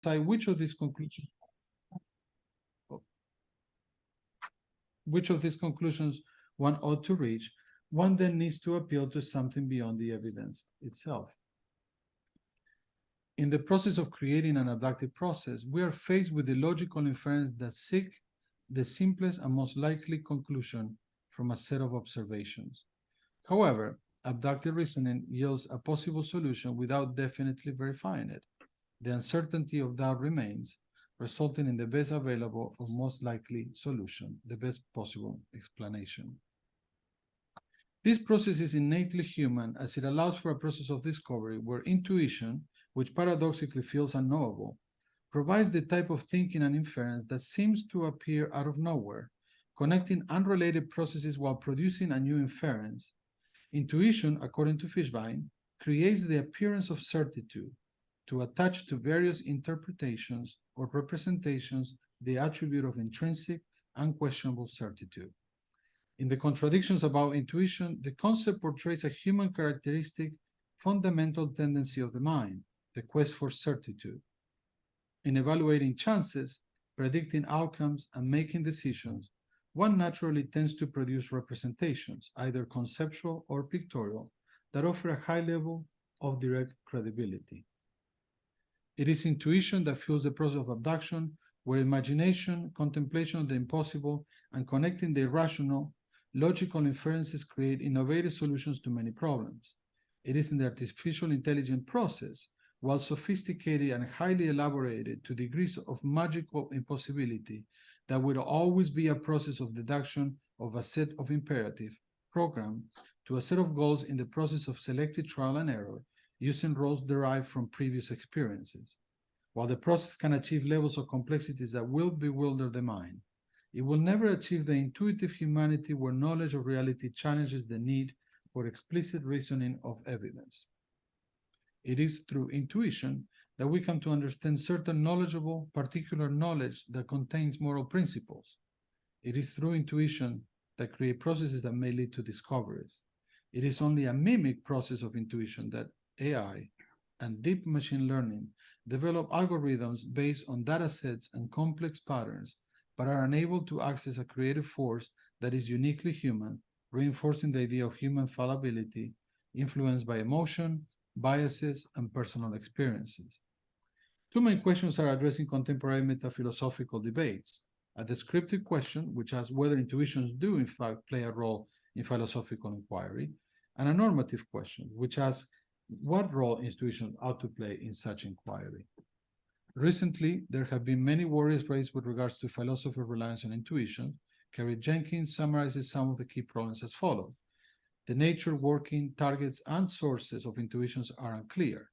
decide which of these conclusions one ought to reach, one then needs to appeal to something beyond the evidence itself. In the process of creating an abductive process, we are faced with the logical inference that seek the simplest and most likely conclusion from a set of observations. However, abductive reasoning yields a possible solution without definitely verifying it. The uncertainty of doubt remains, resulting in the best available or most likely solution, the best possible explanation. This process is innately human, as it allows for a process of discovery where intuition, which paradoxically feels unknowable, provides the type of thinking and inference that seems to appear out of nowhere, connecting unrelated processes while producing a new inference. Intuition, according to Fishbein, creates the appearance of certitude to attach to various interpretations or representations the attribute of intrinsic, unquestionable certitude. In the contradictions about intuition, the concept portrays a human characteristic, fundamental tendency of the mind, the quest for certitude. In evaluating chances, predicting outcomes, and making decisions, one naturally tends to produce representations, either conceptual or pictorial, that offer a high level of direct credibility. It is intuition that fuels the process of abduction, where imagination, contemplation of the impossible, and connecting the irrational, logical inferences create innovative solutions to many problems. It is in the artificial intelligence process, while sophisticated and highly elaborated to degrees of magical impossibility, that will always be a process of deduction of a set of imperative programmed to a set of goals in the process of selective trial and error, using roles derived from previous experiences. While the process can achieve levels of complexities that will bewilder the mind, it will never achieve the intuitive humanity where knowledge of reality challenges the need for explicit reasoning of evidence. It is through intuition that we come to understand certain knowledgeable, particular knowledge that contains moral principles. It is through intuition that create processes that may lead to discoveries. It is only a mimic process of intuition that AI and deep machine learning develop algorithms based on data sets and complex patterns, but are unable to access a creative force that is uniquely human, reinforcing the idea of human fallibility, influenced by emotion, biases, and personal experiences. Two main questions are addressed in contemporary metaphilosophical debates: a descriptive question, which asks whether intuitions do in fact play a role in philosophical inquiry, and a normative question, which asks what role intuition ought to play in such inquiry. Recently, there have been many worries raised with regards to philosophy reliance on intuition. Kerry Jenkins summarizes some of the key problems as follows. The nature, working, targets, and sources of intuitions are unclear.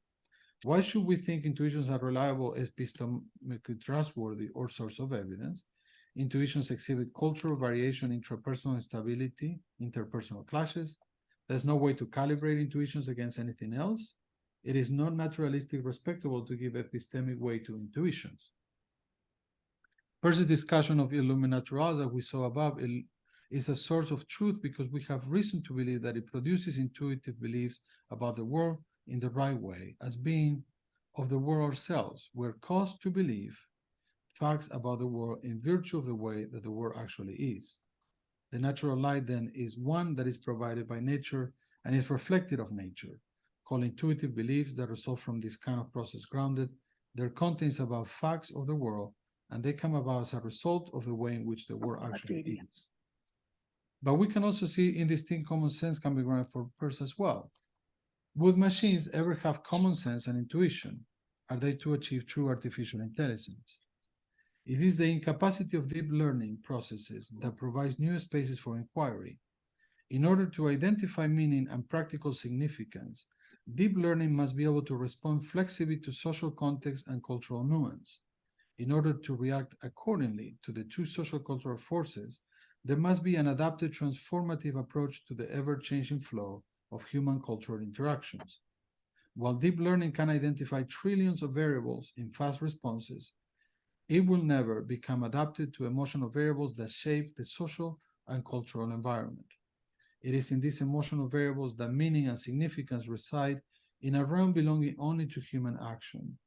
Why should we think intuitions are reliable, epistemically trustworthy, or source of evidence? Intuitions exhibit cultural variation, intrapersonal instability, interpersonal clashes. There's no way to calibrate intuitions against anything else. It is not naturalistic respectable to give epistemic weight to intuitions. Peirce's discussion of illum naturals that we saw above is a source of truth because we have reason to believe that it produces intuitive beliefs about the world in the right way, as being of the world ourselves. We're caused to believe facts about the world in virtue of the way that the world actually is. The natural light, then, is one that is provided by nature and is reflected of nature, called intuitive beliefs that result from this kind of process grounded. Their contents about facts of the world, and they come about as a result of the way in which the world actually is. But we can also see indistinct common sense can be grounded for Peirce as well. Would machines ever have common sense and intuition? Are they to achieve true artificial intelligence? It is the incapacity of deep learning processes that provides new spaces for inquiry. In order to identify meaning and practical significance, deep learning must be able to respond flexibly to social context and cultural nuance. In order to react accordingly to the two social cultural forces, there must be an adaptive transformative approach to the ever-changing flow of human cultural interactions. While deep learning can identify trillions of variables in fast responses, it will never become adapted to emotional variables that shape the social and cultural environment. It is in these emotional variables that meaning and significance reside in a realm belonging only to human action.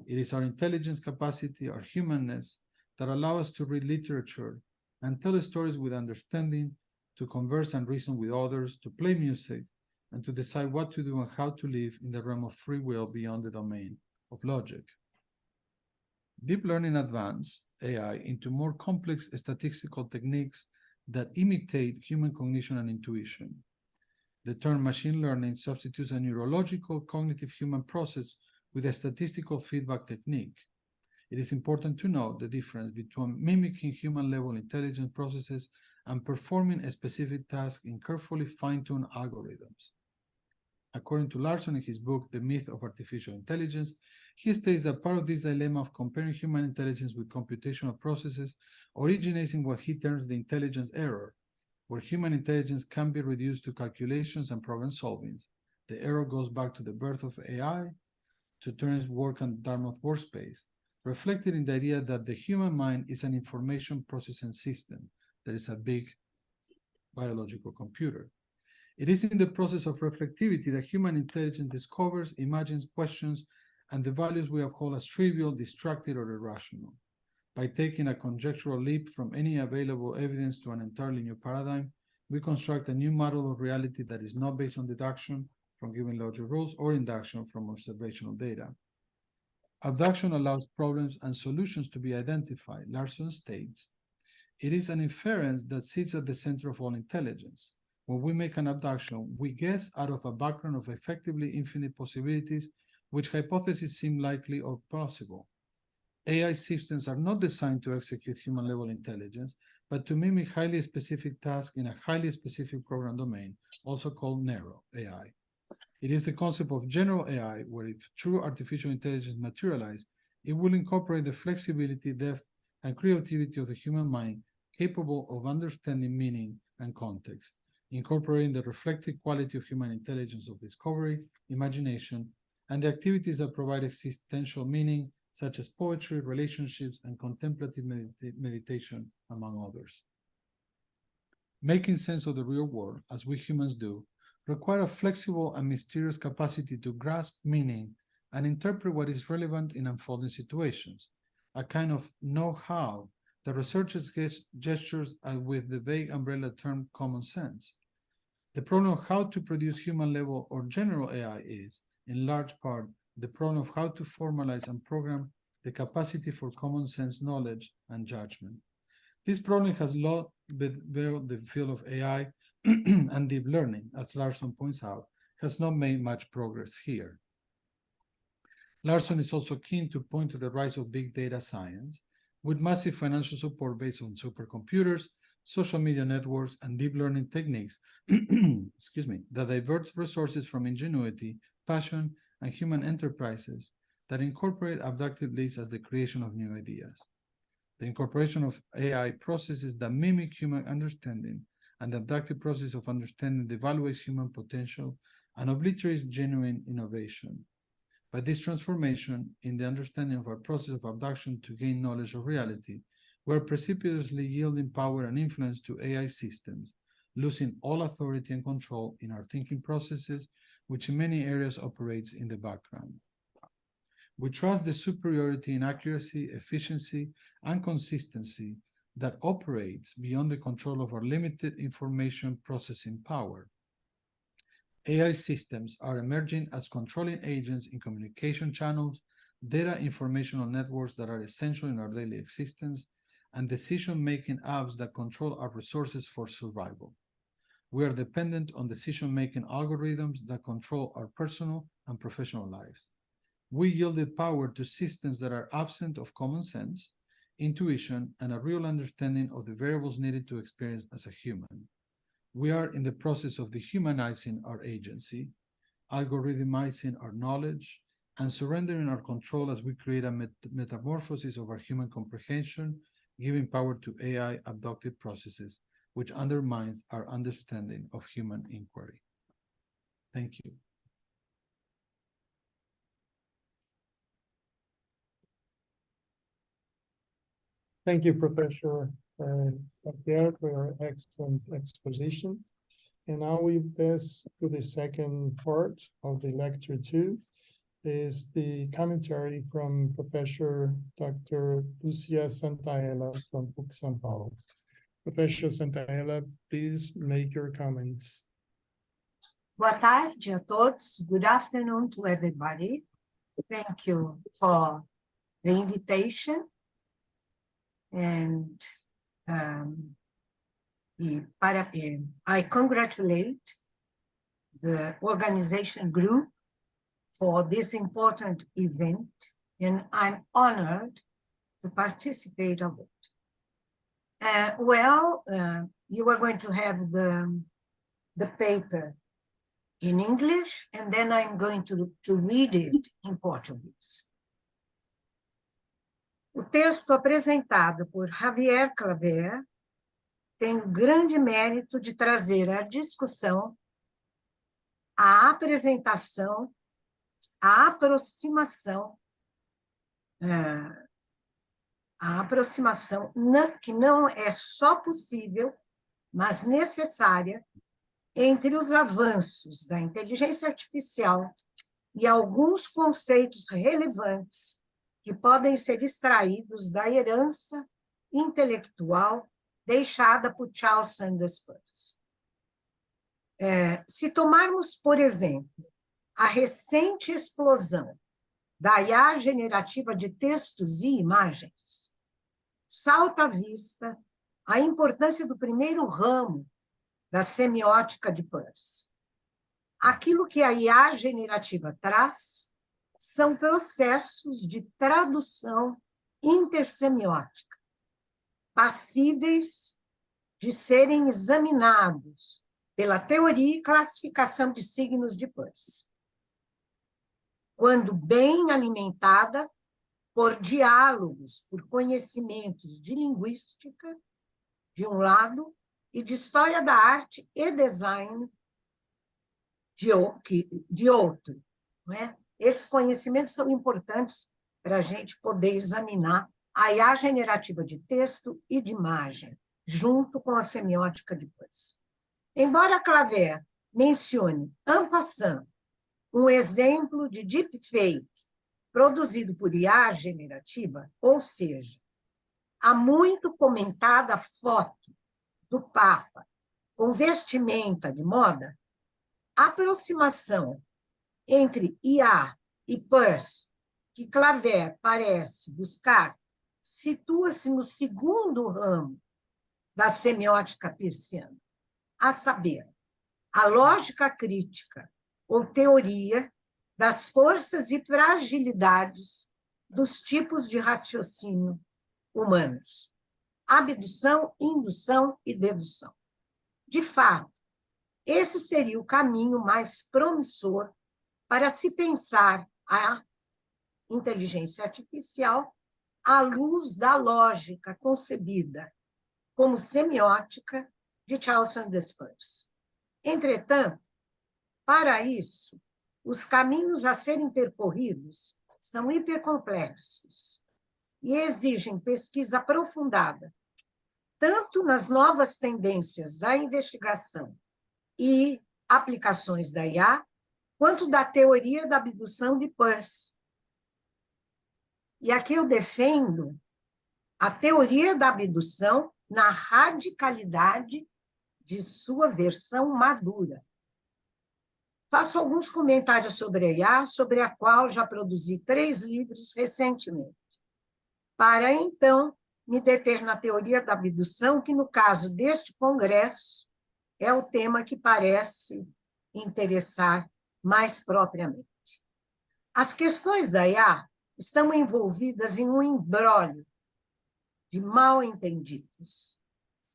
It is our intelligence capacity, our humanness, that allow us to read literature and tell stories with understanding, to converse and reason with others, to play music, and to decide what to do and how to live in the realm of free will beyond the domain of logic. Deep learning advanced AI into more complex statistical techniques that imitate human cognition and intuition. The term machine learning substitutes a neurological cognitive human process with a statistical feedback technique. It is important to note the difference between mimicking human-level intelligence processes and performing a specific task in carefully fine-tuned algorithms. According to Larson in his book, The Myth of Artificial Intelligence, he states that part of this dilemma of comparing human intelligence with computational processes originates in what he terms the intelligence error, where human intelligence can be reduced to calculations and problem solving. The error goes back to the birth of AI, to Turing's work on Dartmouth workspace, reflected in the idea that the human mind is an information processing system that is a big biological computer. It is in the process of reflectivity that human intelligence discovers, imagines, questions, and the values we uphold as trivial, distracted, or irrational. By taking a conjectural leap from any available evidence to an entirely new paradigm, we construct a new model of reality that is not based on deduction from given logic rules or induction from observational data. Abduction allows problems and solutions to be identified. Larson states, it is an inference that sits at the center of all intelligence. When we make an abduction, we guess out of a background of effectively infinite possibilities which hypotheses seem likely or plausible. AI systems are not designed to execute human-level intelligence, but to mimic highly specific tasks in a highly specific program domain, also called narrow AI. It is the concept of general AI, where if true artificial intelligence materializes, it will incorporate the flexibility, depth, and creativity of the human mind, capable of understanding meaning and context, incorporating the reflective quality of human intelligence of discovery, imagination, and the activities that provide existential meaning, such as poetry, relationships, and contemplative meditation, among others. Making sense of the real world, as we humans do, require a flexible and mysterious capacity to grasp meaning and interpret what is relevant in unfolding situations, a kind of know-how that researchers gestures with the vague umbrella term common sense. The problem of how to produce human-level or general AI is, in large part, the problem of how to formalize and program the capacity for common sense knowledge and judgment. This problem has long veiled the field of AI and deep learning, as Larson points out, has not made much progress here. Larson is also keen to point to the rise of big data science, with massive financial support based on supercomputers, social media networks, and deep learning techniques that divert resources from ingenuity, passion, and human enterprises that incorporate abductive leads as the creation of new ideas. The incorporation of AI processes that mimic human understanding and the abductive process of understanding devaluates human potential and obliterates genuine innovation. By this transformation in the understanding of our process of abduction to gain knowledge of reality, we are precipitously yielding power and influence to AI systems, losing all authority and control in our thinking processes, which in many areas operates in the background. We trust the superiority in accuracy, efficiency, and consistency that operates beyond the control of our limited information processing power. AI systems are emerging as controlling agents in communication channels, data informational networks that are essential in our daily existence, and decision-making apps that control our resources for survival. We are dependent on decision-making algorithms that control our personal and professional lives. We yielded power to systems that are absent of common sense, intuition, and a real understanding of the variables needed to experience as a human. We are in the process of dehumanizing our agency, algorithmizing our knowledge, and surrendering our control as we create a metamorphosis of our human comprehension, giving power to AI abductive processes, which undermines our understanding of human inquiry. Thank you. Thank you, Professor Javier, for your excellent exposition. And now we pass to the second part of the lecture 2, is the commentary from Professor Dr. Lúcia Santaella from PUC São Paulo. Professor Santaella, please make your comments. Boa tarde a todos. Good afternoon to everybody. Thank you for the invitation. And I congratulate the organization group for this important event, and I'm honored to participate of it. You are going to have the paper in English, and then I'm going to read it in Portuguese. O texto apresentado por Javier Clavere tem o grande mérito de trazer à discussão a apresentação, a aproximação que não é só possível, mas necessária, entre os avanços da inteligência artificial e alguns conceitos relevantes que podem ser extraídos da herança intelectual deixada por Charles Sanders Peirce. Se tomarmos, por exemplo, a recente explosão da IA generativa de textos e imagens, salta à vista a importância do primeiro ramo da semiótica de Peirce. Aquilo que a IA generativa traz são processos de tradução intersemiótica, passíveis de serem examinados pela teoria e classificação de signos de Peirce, quando bem alimentada por diálogos, por conhecimentos de linguística, de um lado, e de história da arte e design, de outro. Não é? Esses conhecimentos são importantes para a gente poder examinar a IA generativa de texto e de imagem, junto com a semiótica de Peirce. Embora Clavere mencione, en passant, um exemplo de deepfake produzido por IA generativa, ou seja, a muito comentada foto do Papa com vestimenta de moda, a aproximação entre IA e Peirce, que Clavere parece buscar, situa-se no segundo ramo da semiótica peirciana, a saber, a lógica crítica ou teoria das forças e fragilidades dos tipos de raciocínio humanos, abdução, indução e dedução. De fato, esse seria o caminho mais promissor para se pensar a inteligência artificial à luz da lógica concebida como semiótica de Charles Sanders Peirce. Entretanto, para isso, os caminhos a serem percorridos são hipercomplexos e exigem pesquisa aprofundada, tanto nas novas tendências da investigação e aplicações da IA, quanto da teoria da abdução de Peirce. E aqui eu defendo a teoria da abdução na radicalidade de sua versão madura. Faço alguns comentários sobre a IA, sobre a qual já produzi 3 livros recentemente, para, então, me deter na teoria da abdução, que, no caso deste congresso, é o tema que parece interessar mais propriamente. As questões da IA estão envolvidas em um imbróglio de mal-entendidos.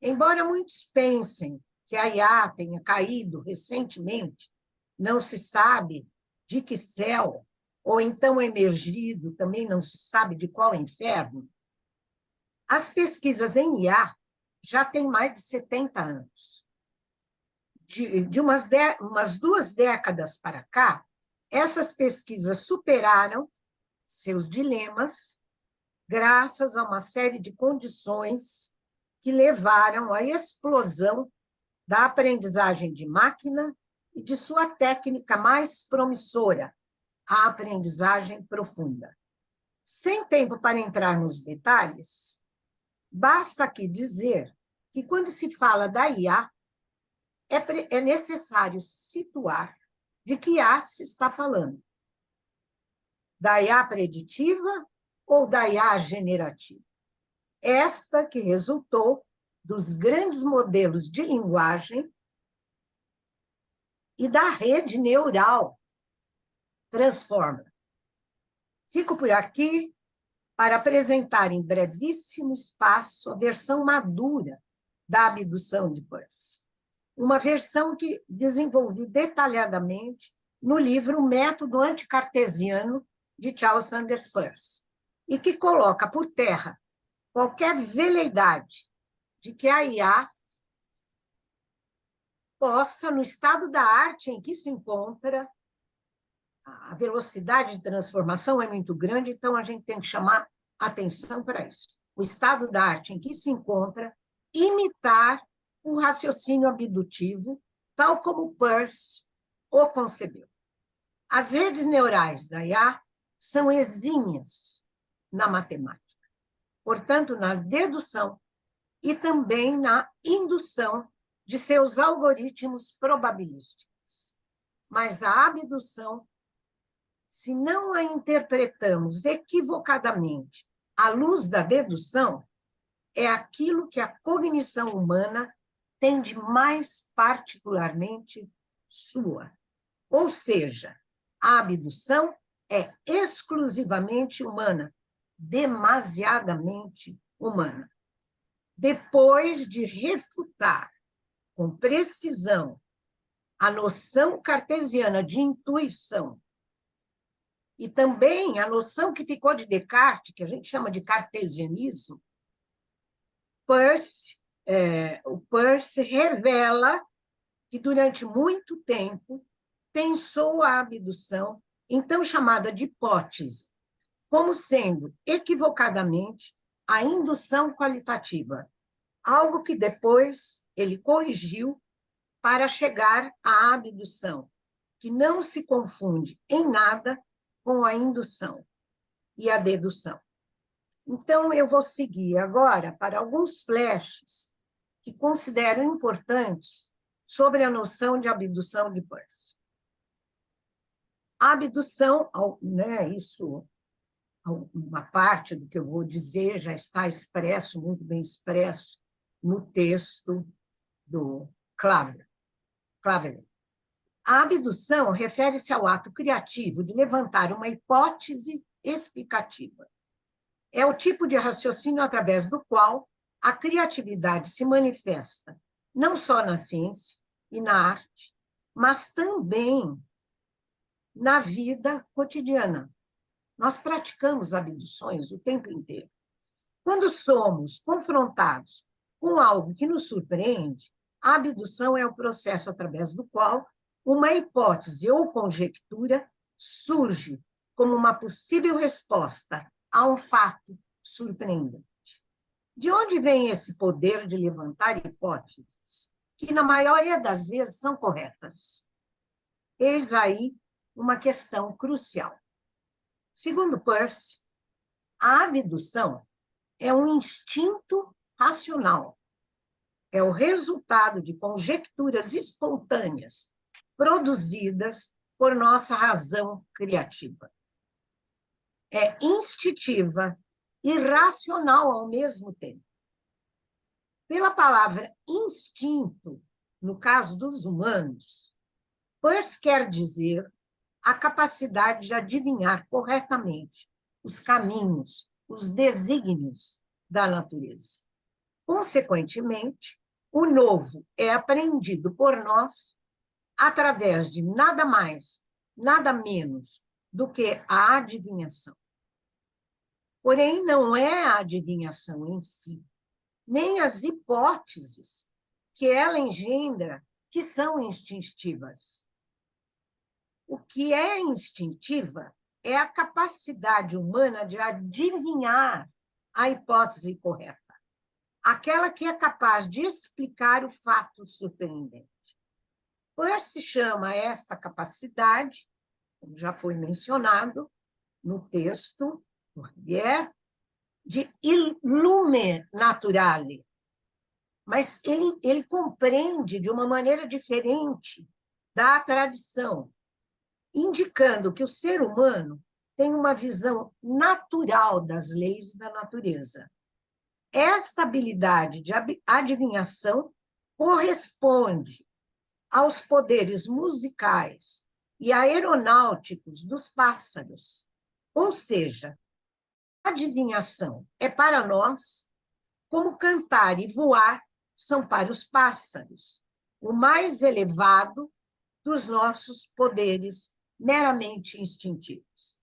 Embora muitos pensem que a IA tenha caído recentemente, não se sabe de que céu, ou então emergido, também não se sabe de qual inferno, as pesquisas em IA já têm mais de 70 anos. De umas 2 décadas para cá, essas pesquisas superaram seus dilemas graças a uma série de condições que levaram à explosão da aprendizagem de máquina e de sua técnica mais promissora, a aprendizagem profunda. Sem tempo para entrar nos detalhes, basta aqui dizer que, quando se fala da IA, é necessário situar de que IA se está falando. Da IA preditiva ou da IA generativa? Esta que resultou dos grandes modelos de linguagem e da rede neural Transformer. Fico por aqui para apresentar em brevíssimo espaço a versão madura da abdução de Peirce, uma versão que desenvolvi detalhadamente no livro Método Anticartesiano de Charles Sanders Peirce, e que coloca por terra qualquer veleidade de que a IA possa, no estado da arte em que se encontra, a velocidade de transformação é muito grande, então a gente tem que chamar atenção para isso. O estado da arte em que se encontra, imitar o raciocínio abdutivo, tal como Peirce o concebeu. As redes neurais da IA são exímias na matemática, portanto, na dedução e também na indução de seus algoritmos probabilísticos. Mas a abdução, se não a interpretamos equivocadamente à luz da dedução, é aquilo que a cognição humana tem de mais particularmente sua. Ou seja, a abdução é exclusivamente humana, demasiadamente humana. Depois de refutar com precisão a noção cartesiana de intuição e também a noção que ficou de Descartes, que a gente chama de cartesianismo, o Peirce revela que, durante muito tempo, pensou a abdução, então chamada de hipótese, como sendo, equivocadamente, a indução qualitativa, algo que depois ele corrigiu para chegar à abdução, que não se confunde em nada com a indução e a dedução. Então, eu vou seguir agora para alguns flashes que considero importantes sobre a noção de abdução de Peirce. A abdução, isso, uma parte do que eu vou dizer já está expresso, muito bem expresso, no texto do Clavere. A abdução refere-se ao ato criativo de levantar uma hipótese explicativa. É o tipo de raciocínio através do qual a criatividade se manifesta não só na ciência e na arte, mas também na vida cotidiana. Nós praticamos abduções o tempo inteiro. Quando somos confrontados com algo que nos surpreende, a abdução é o processo através do qual uma hipótese ou conjectura surge como uma possível resposta a um fato surpreendente. De onde vem esse poder de levantar hipóteses, que, na maioria das vezes, são corretas? Eis aí uma questão crucial. Segundo Peirce, a abdução é um instinto racional, é o resultado de conjecturas espontâneas produzidas por nossa razão criativa. É instintiva e racional ao mesmo tempo. Pela palavra instinto, no caso dos humanos, Peirce quer dizer a capacidade de adivinhar corretamente os caminhos, os desígnios da natureza. Consequentemente, o novo é aprendido por nós através de nada mais, nada menos do que a adivinhação. Porém, não é a adivinhação em si, nem as hipóteses que ela engendra que são instintivas. O que é instintiva é a capacidade humana de adivinhar a hipótese correta, aquela que é capaz de explicar o fato surpreendente. Peirce chama esta capacidade como já foi mencionado no texto do Javier, de lume naturale. Mas ele compreende de uma maneira diferente da tradição, indicando que o ser humano tem uma visão natural das leis da natureza. Esta habilidade de adivinhação corresponde aos poderes musicais e aeronáuticos dos pássaros. Ou seja, a adivinhação é para nós como cantar e voar são para os pássaros, o mais elevado dos nossos poderes meramente instintivos.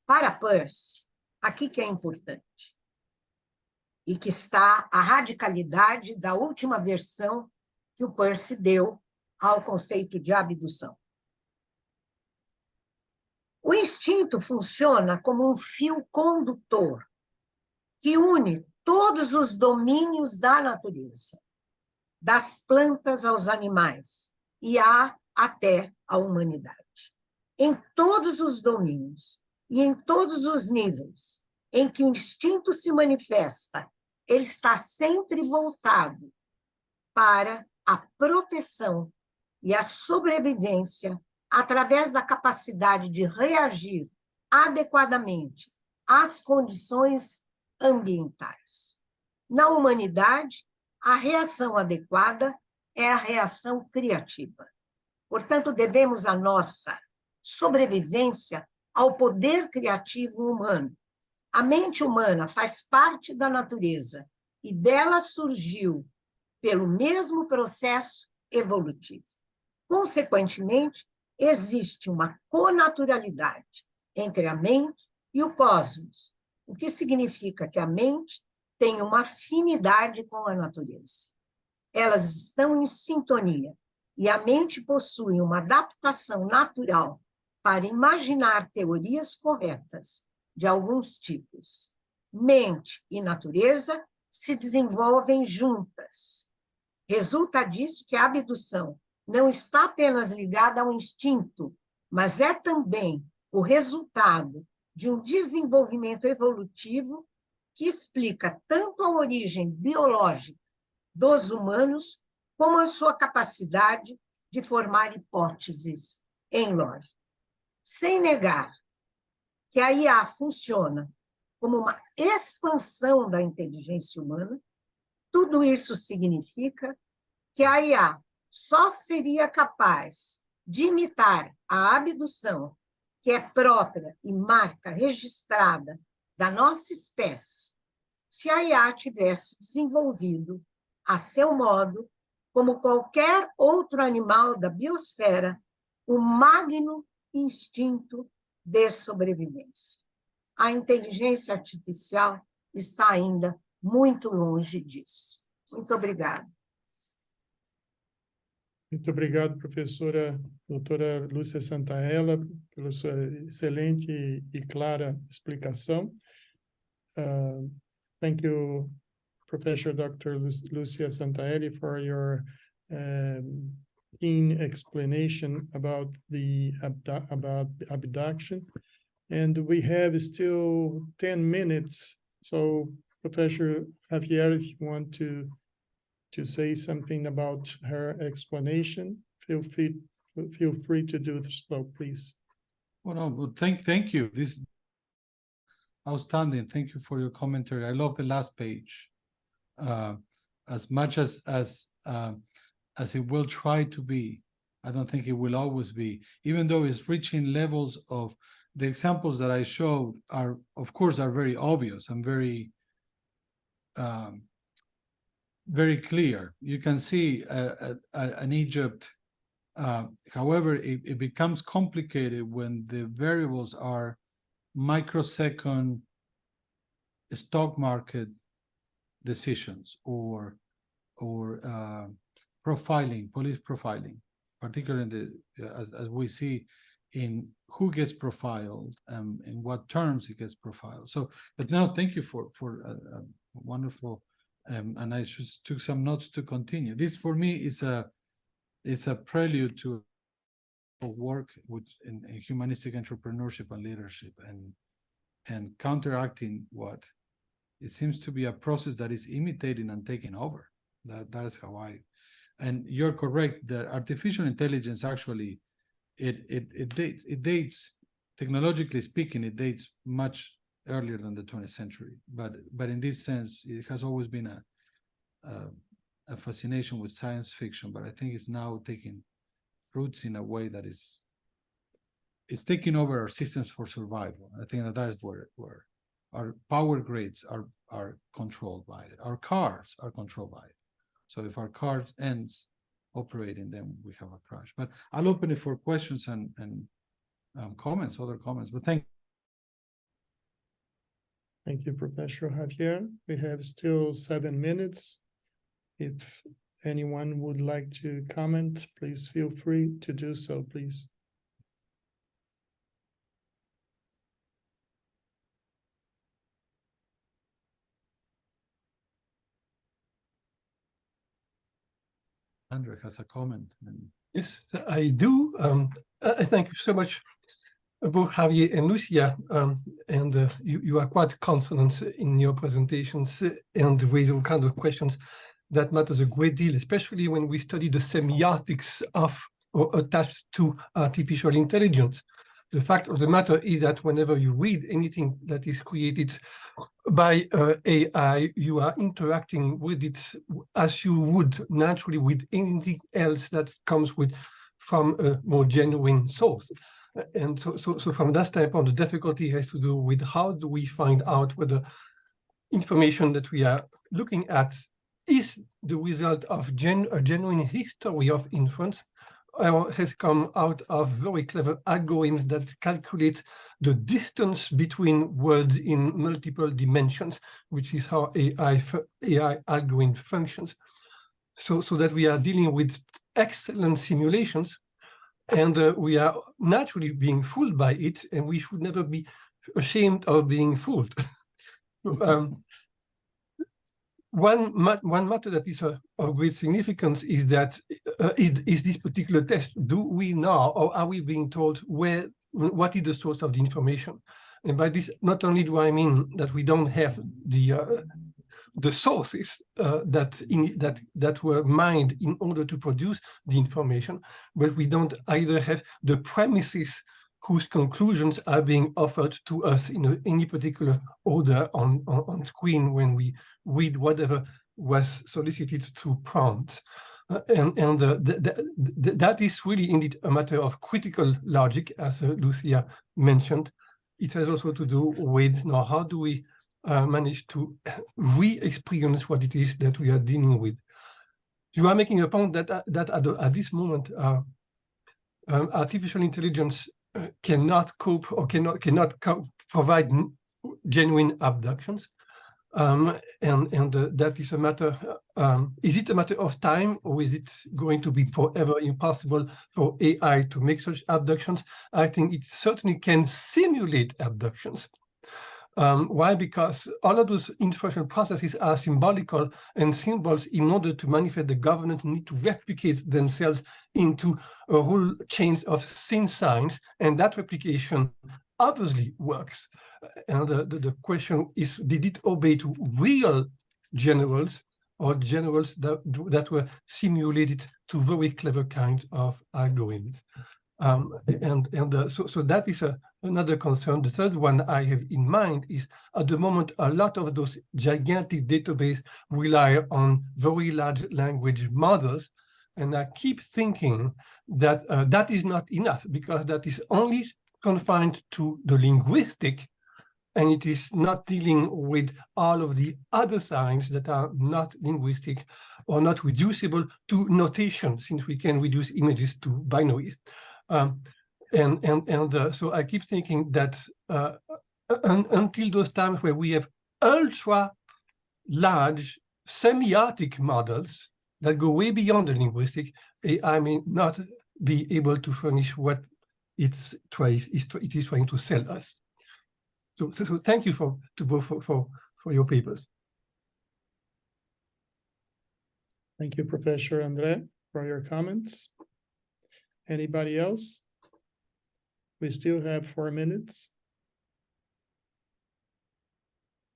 Para Peirce, aqui que é importante, e que está a radicalidade da última versão que o Peirce deu ao conceito de abdução. O instinto funciona como um fio condutor que une todos os domínios da natureza, das plantas aos animais e até a humanidade. Em todos os domínios e em todos os níveis em que o instinto se manifesta, ele está sempre voltado para a proteção e a sobrevivência através da capacidade de reagir adequadamente às condições ambientais. Na humanidade, a reação adequada é a reação criativa. Portanto, devemos a nossa sobrevivência ao poder criativo humano. A mente humana faz parte da natureza e dela surgiu pelo mesmo processo evolutivo. Consequentemente, existe uma conaturalidade entre a mente e o cosmos, o que significa que a mente tem uma afinidade com a natureza. Elas estão em sintonia e a mente possui uma adaptação natural para imaginar teorias corretas de alguns tipos. Mente e natureza se desenvolvem juntas. Resulta disso que a abdução não está apenas ligada ao instinto, mas é também o resultado de um desenvolvimento evolutivo que explica tanto a origem biológica dos humanos como a sua capacidade de formar hipóteses em lógica. Sem negar que a IA funciona como uma expansão da inteligência humana, tudo isso significa que a IA só seria capaz de imitar a abdução, que é própria e marca registrada da nossa espécie, se a IA tivesse desenvolvido a seu modo, como qualquer outro animal da biosfera, o magno instinto de sobrevivência. A inteligência artificial está ainda muito longe disso. Muito obrigada. Muito obrigado, professora doutora Lúcia Santaella, pela sua excelente e clara explicação. Thank you, Professor Dr. Lúcia Santaella, for your keen explanation about the abduction. And we have still 10 minutes. So, Professor Javier, if you want to say something about her explanation, feel free to do so, please. Well, no, thank you. This is outstanding. Thank you for your commentary. I love the last page. As much as it will try to be, I don't think it will always be, even though it's reaching levels of the examples that I showed are, of course, are very obvious and very clear. You can see an Egypt. However, it becomes complicated when the variables are microsecond stock market decisions or profiling, police profiling, particularly as we see in who gets profiled and in what terms it gets profiled. So, but now thank you for a wonderful, and I just took some notes to continue. This for me is a prelude to work in humanistic entrepreneurship and leadership, and counteracting what it seems to be a process that is imitating and taking over. That is how and you're correct that artificial intelligence actually it dates technologically speaking, it dates much earlier than the 20th century. But in this sense, it has always been a fascination with science fiction, but I think it's now taking roots in a way that it's taking over our systems for survival. I think that is where our power grids are controlled by it. Our cars are controlled by it. So if our car ends operating, then we have a crash. But I'll open it for questions and comments, other comments. But thank you, Professor Javier. We have still 7 minutes. If anyone would like to comment, please feel free to do so, please. Andre has a comment. Yes, I do. Thank you so much, both Javier and Lucia. You are quite consonant in your presentations and raise all kinds of questions that matters a great deal, especially when we study the semiotics of or attached to artificial intelligence. The fact of the matter is that whenever you read anything that is created by AI, you are interacting with it as you would naturally with anything else that comes from a more genuine source. And so from that standpoint, the difficulty has to do with how do we find out whether information that we are looking at is the result of a genuine history of inference, or has come out of very clever algorithms that calculate the distance between words in multiple dimensions, which is how AI algorithm functions. So that we are dealing with excellent simulations, and we are naturally being fooled by it, and we should never be ashamed of being fooled. One matter that is of great significance is that is this particular test. Do we know, or are we being told what is the source of the information? And by this, not only do I mean that we don't have the sources that were mined in order to produce the information, but we don't either have the premises whose conclusions are being offered to us in any particular order on screen when we read whatever was solicited through prompts. That is really indeed a matter of critical logic, as Lucia mentioned. It has also to do with now how do we manage to re-experience what it is that we are dealing with. You are making a point that at this moment, artificial intelligence cannot cope or cannot provide genuine abductions, and that is a matter. Is it a matter of time, or is it going to be forever impossible for AI to make such abductions? I think it certainly can simulate abductions. Why? Because all of those information processes are symbolical, and symbols, in order to manifest the governance, need to replicate themselves into a whole chain of signs, and that replication obviously works. And the question is, did it obey to real generals, or generals that were simulated to very clever kinds of algorithms? So that is another concern. The third one I have in mind is, at the moment, a lot of those gigantic databases rely on very large language models, and I keep thinking that that is not enough, because that is only confined to the linguistic, and it is not dealing with all of the other signs that are not linguistic or not reducible to notation, since we can reduce images to binaries. So I keep thinking that until those times where we have ultra large semiotic models that go way beyond the linguistic, AI may not be able to furnish what it is trying to sell us. So thank you to both for your papers. Thank you, Professor Andre, for your comments. Anybody else? We still have 4 minutes.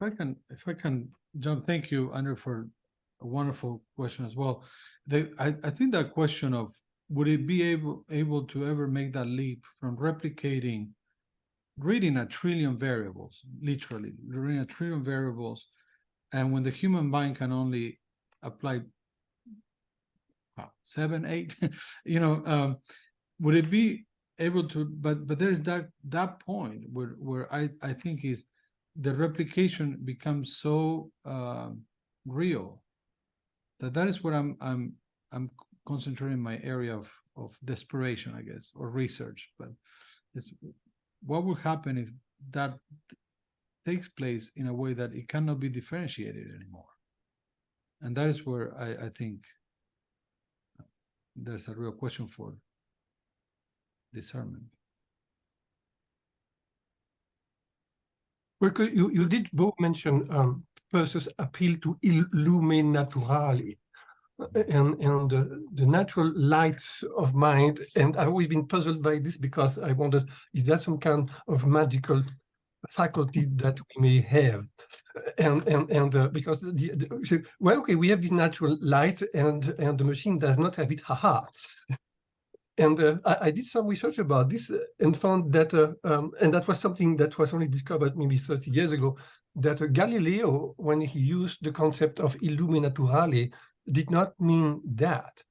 If I can jump, thank you, Andrew, for a wonderful question as well. I think that question of would it be able to ever make that leap from reading 1 trillion variables, literally reading 1 trillion variables, and when the human mind can only apply 7, 8, would it be able to? But there's that point where I think is the replication becomes so real that is what I'm concentrating my area of desperation, I guess, or research. But it's what will happen if that takes place in a way that it cannot be differentiated anymore, and that is where I think there's a real question for discernment. Because you did both mention Peirce's appeal to il lume naturale and the natural lights of mind, and I've always been puzzled by this because I wondered, is that some kind of magical faculty that we may have? And because well, okay, we have this natural light, and the machine does not have it, haha. And I did some research about this and found that, and that was something that was only discovered maybe 30 years ago, that Galileo, when he used the concept of il lume naturale, did not mean that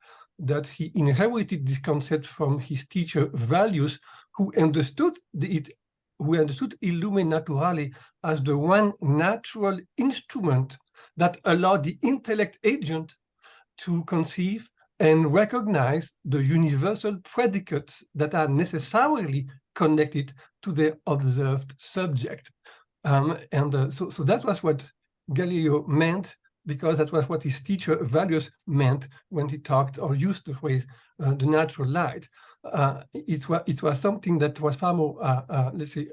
he inherited this concept from his teacher Valius, who understood il lume naturale as the one natural instrument that allowed the intellect agent to conceive and recognize the universal predicates that are necessarily connected to the observed subject. So that was what Galileo meant, because that was what his teacher Valius meant when he talked or used the phrase the natural light. It was something that was far more, let's say,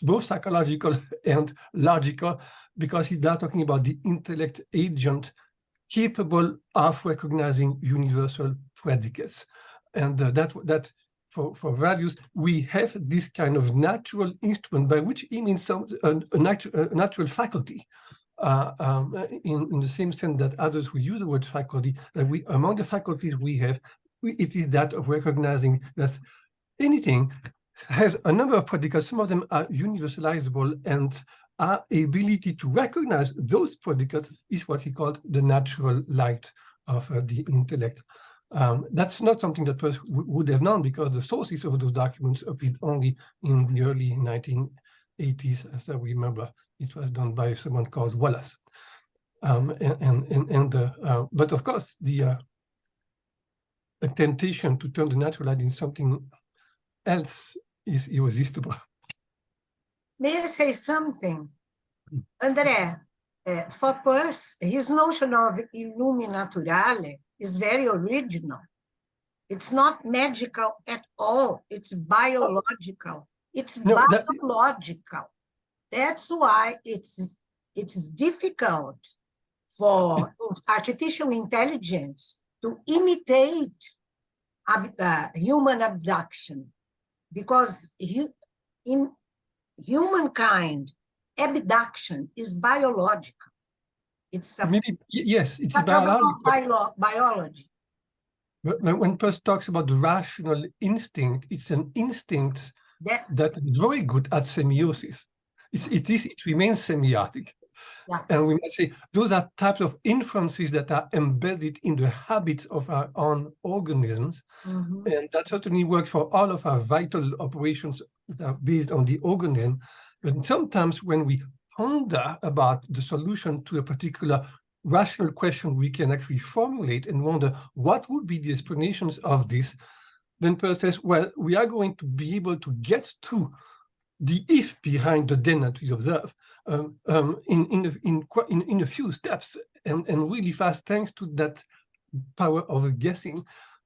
both psychological and logical, because he's now talking about the intellect agent capable of recognizing universal predicates. And that for Valius, we have this kind of natural instrument, by which he means a natural faculty, in the same sense that others who use the word faculty, that among the faculties we have, it is that of recognizing that anything has a number of predicates. Some of them are universalizable, and our ability to recognize those predicates is what he called the natural light of the intellect. That's not something that Peirce would have known, because the sources of those documents appeared only in the early 1980s. As I remember, it was done by someone called Wallace. But of course, the temptation to turn the natural light into something else is irresistible. May I say something? André, for Peirce, his notion of il lume naturale is very original. It's not magical at all. It's biological. It's biological. That's why it's difficult for artificial intelligence to imitate human abduction, because in humankind, abduction is biological. It's yes, it's biology. But when Peirce talks about the rational instinct, it's an instinct that is very good at semiosis. It remains semiotic. Yeah. And we might say those are types of inferences that are embedded in the habits of our own organisms. Mm-hmm. And that certainly works for all of our vital operations that are based on the organism. But sometimes when we ponder about the solution to a particular rational question, we can actually formulate and wonder what would be the explanations of this. Then Peirce says, well, we are going to be able to get to the if behind the then that we observe in a few steps, and really fast, thanks to that power of guessing.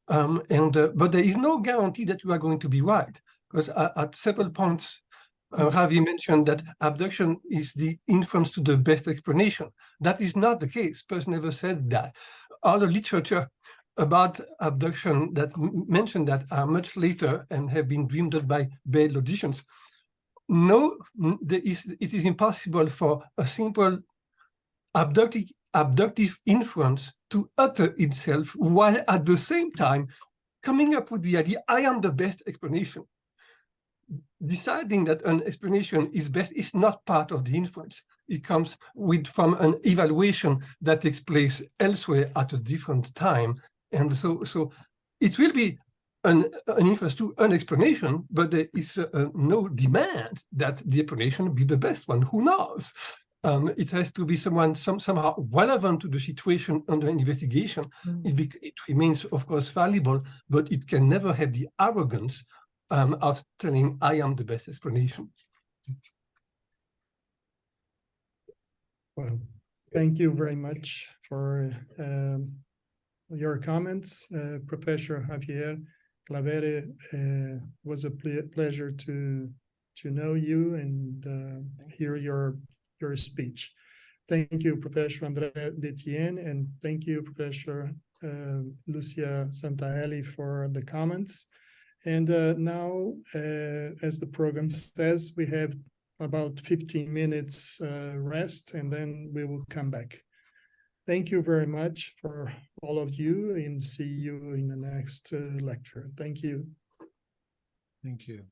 But there is no guarantee that you are going to be right, because at several points, Javier mentioned that abduction is the inference to the best explanation. That is not the case. Peirce never said that. All the literature about abduction that mentioned that are much later and have been dreamed up by bad logicians. No, it is impossible for a simple abductive influence to utter itself while at the same time coming up with the idea, I am the best explanation. Deciding that an explanation is best is not part of the influence. It comes from an evaluation that takes place elsewhere at a different time. And so it will be an influence to an explanation, but there is no demand that the explanation be the best one. Who knows? It has to be somehow relevant to the situation under investigation. It remains, of course, valuable, but it can never have the arrogance of telling I am the best explanation. Well, thank you very much for your comments, Professor Javier Clavere. Was a pleasure to know you and hear your speech. Thank you, Professor André Detienne, and thank you, Professor Lúcia Santaella, for the comments. And now, as the program says, we have about 15 minutes rest, and then we will come back. Thank you very much for all of you, and see you in the next lecture. Thank you. Thank you.